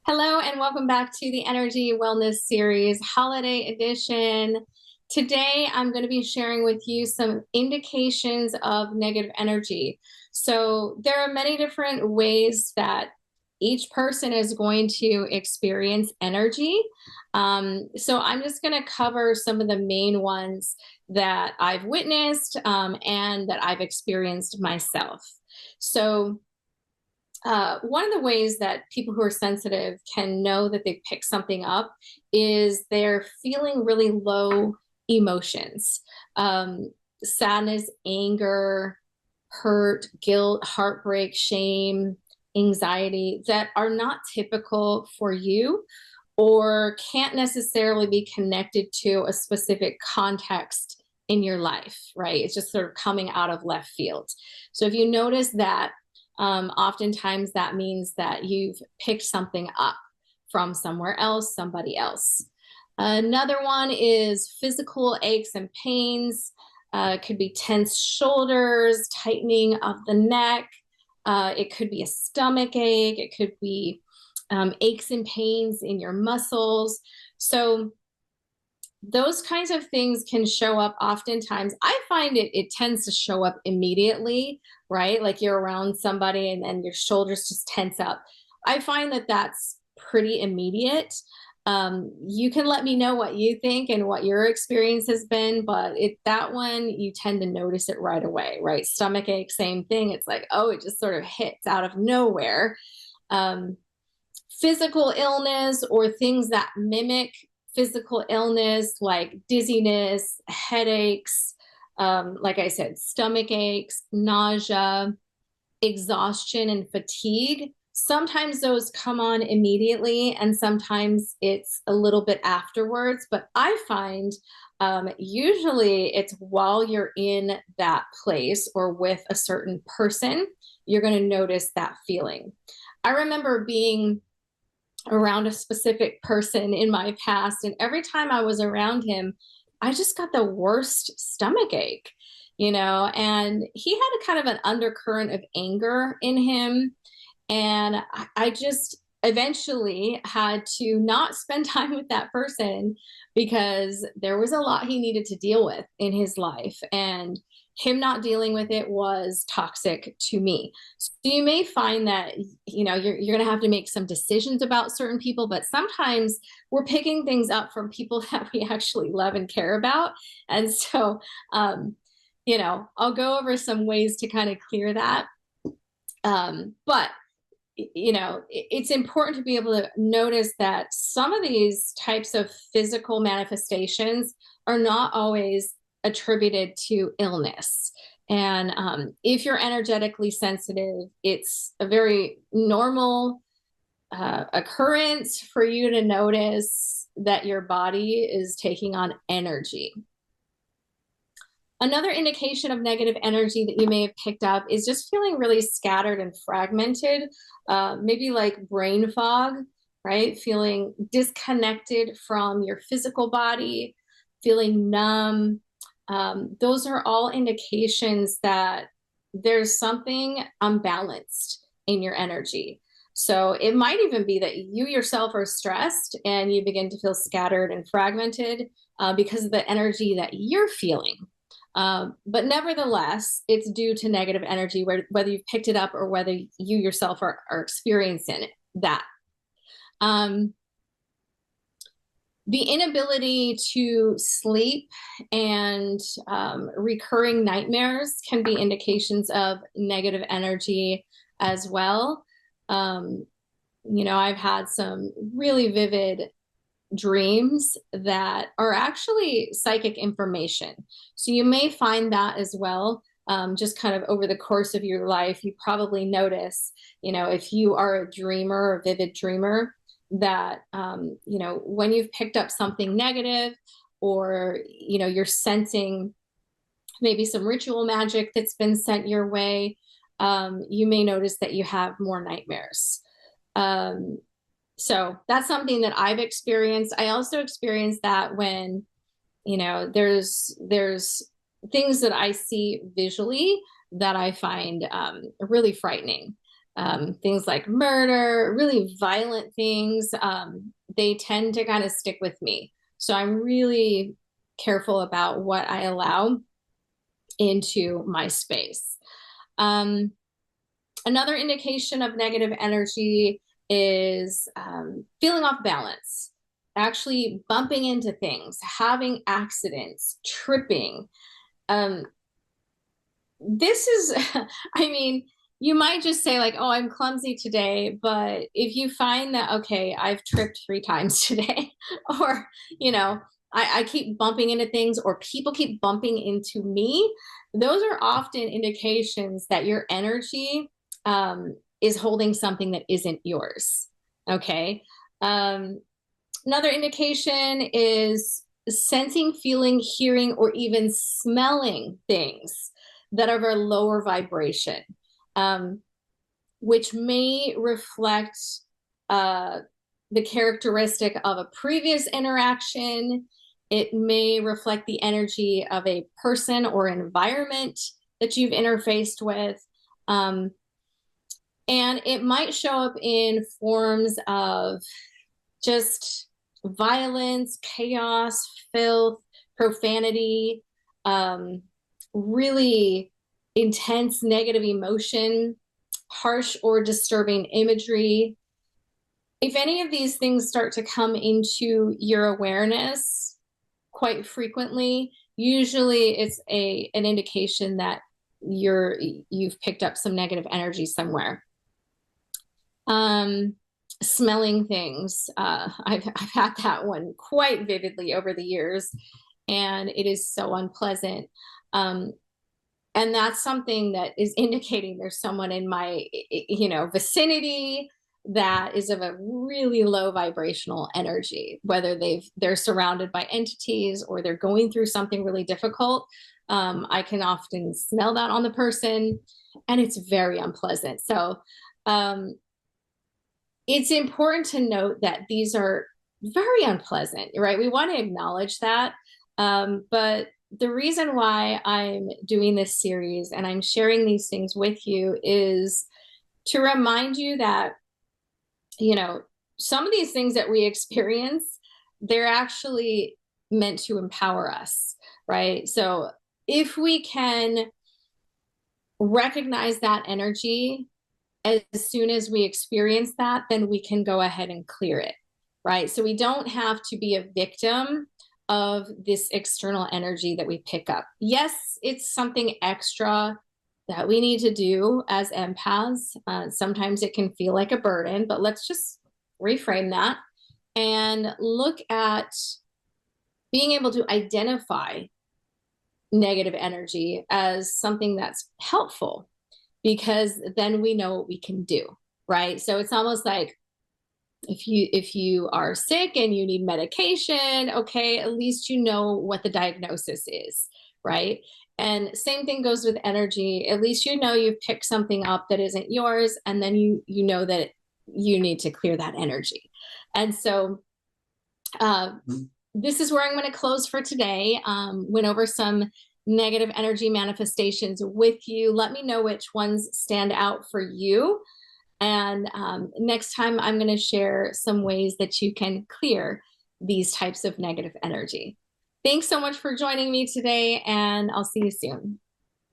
Hello and welcome back to the Energy Wellness Series Holiday Edition. Today, I'm going to be sharing with you some indications of negative energy. So, there are many different ways that each person is going to experience energy. So, I'm just going to cover some of the main ones that I've witnessed and that I've experienced myself. So, one of the ways that people who are sensitive can know that they've picked something up is they're feeling really low emotions, sadness, anger, hurt, guilt, heartbreak, shame, anxiety that are not typical for you or can't necessarily be connected to a specific context in your life, right? It's just sort of coming out of left field. So if you notice that, oftentimes that means that you've picked something up from somewhere else, somebody else. Another one is physical aches and pains. It could be tense shoulders, tightening of the neck. It could be a stomach ache. It could be aches and pains in your muscles. So those kinds of things can show up oftentimes. I find it tends to show up immediately, right? Like you're around somebody and then your shoulders just tense up. I find that that's pretty immediate. You can let me know what you think and what your experience has been, but that one you tend to notice it right away, right? Stomach ache, same thing. It's like, oh, it just sort of hits out of nowhere. Physical illness or things that mimic physical illness like dizziness, headaches, like I said, stomach aches, nausea, exhaustion, and fatigue. Sometimes those come on immediately, and sometimes it's a little bit afterwards. But I find usually it's while you're in that place or with a certain person, you're going to notice that feeling. I remember being around a specific person in my past, and every time I was around him, I just got the worst stomach ache, and he had a kind of an undercurrent of anger in him. And I just eventually had to not spend time with that person because there was a lot he needed to deal with in his life. And him not dealing with it was toxic to me. So you may find that, you're going to have to make some decisions about certain people, but sometimes we're picking things up from people that we actually love and care about. And so, I'll go over some ways to kind of clear that. But it's important to be able to notice that some of these types of physical manifestations are not always attributed to illness. And if you're energetically sensitive, it's a very normal occurrence for you to notice that your body is taking on energy. Another indication of negative energy that you may have picked up is just feeling really scattered and fragmented, maybe like brain fog, right? Feeling disconnected from your physical body, feeling numb. Those are all indications that there's something unbalanced in your energy. So it might even be that you yourself are stressed and you begin to feel scattered and fragmented because of the energy that you're feeling. But nevertheless, it's due to negative energy, whether you've picked it up or whether you yourself are experiencing that. The inability to sleep and recurring nightmares can be indications of negative energy as well. I've had some really vivid dreams that are actually psychic information. So you may find that as well. Just kind of over the course of your life, you probably notice, if you are a dreamer or vivid dreamer, that, when you've picked up something negative or, you're sensing maybe some ritual magic that's been sent your way, you may notice that you have more nightmares. So that's something that I've experienced. I also experienced that when, there's things that I see visually that I find really frightening. things like murder, really violent things, they tend to kind of stick with me. So I'm really careful about what I allow into my space. Um, Another indication of negative energy is feeling off balance, actually bumping into things, having accidents, tripping. Um, this is, I mean, you might just say like, oh, I'm clumsy today. But if you find that, okay, I've tripped 3 times today, or, you know, I keep bumping into things, or people keep bumping into me, those are often indications that your energy is holding something that isn't yours. Okay. Um, Another indication is sensing, feeling, hearing, or even smelling things that are of a lower vibration, um, which may reflect uh, the characteristic of a previous interaction. It may reflect the energy of a person or environment that you've interfaced with. Um, and it might show up in forms of just violence, chaos, filth, profanity, really intense negative emotion, harsh or disturbing imagery. If any of these things start to come into your awareness quite frequently, usually it's an indication that you've picked up some negative energy somewhere. Smelling things. I've had that one quite vividly over the years, and it is so unpleasant. Um, and that's something that is indicating there's someone in my, vicinity that is of a really low vibrational energy, whether they're surrounded by entities or they're going through something really difficult. I can often smell that on the person, and it's very unpleasant. So, it's important to note that these are very unpleasant, right? We want to acknowledge that. But the reason why I'm doing this series and I'm sharing these things with you is to remind you that, some of these things that we experience, they're actually meant to empower us, right? So if we can recognize that energy as soon as we experience that, then we can go ahead and clear it, right? So we don't have to be a victim of this external energy that we pick up. Yes, it's something extra that we need to do as empaths. Sometimes it can feel like a burden, but let's just reframe that and look at being able to identify negative energy as something that's helpful, because then we know what we can do, right? So it's almost like if you are sick and you need medication, okay, at least you know what the diagnosis is, right? And same thing goes with energy. At least you know you've picked something up that isn't yours, and then you know that you need to clear that energy. And so this is where I'm going to close for today. Went over some negative energy manifestations with you. Let me know which ones stand out for you. And next time, I'm going to share some ways that you can clear these types of negative energy. Thanks so much for joining me today, and I'll see you soon.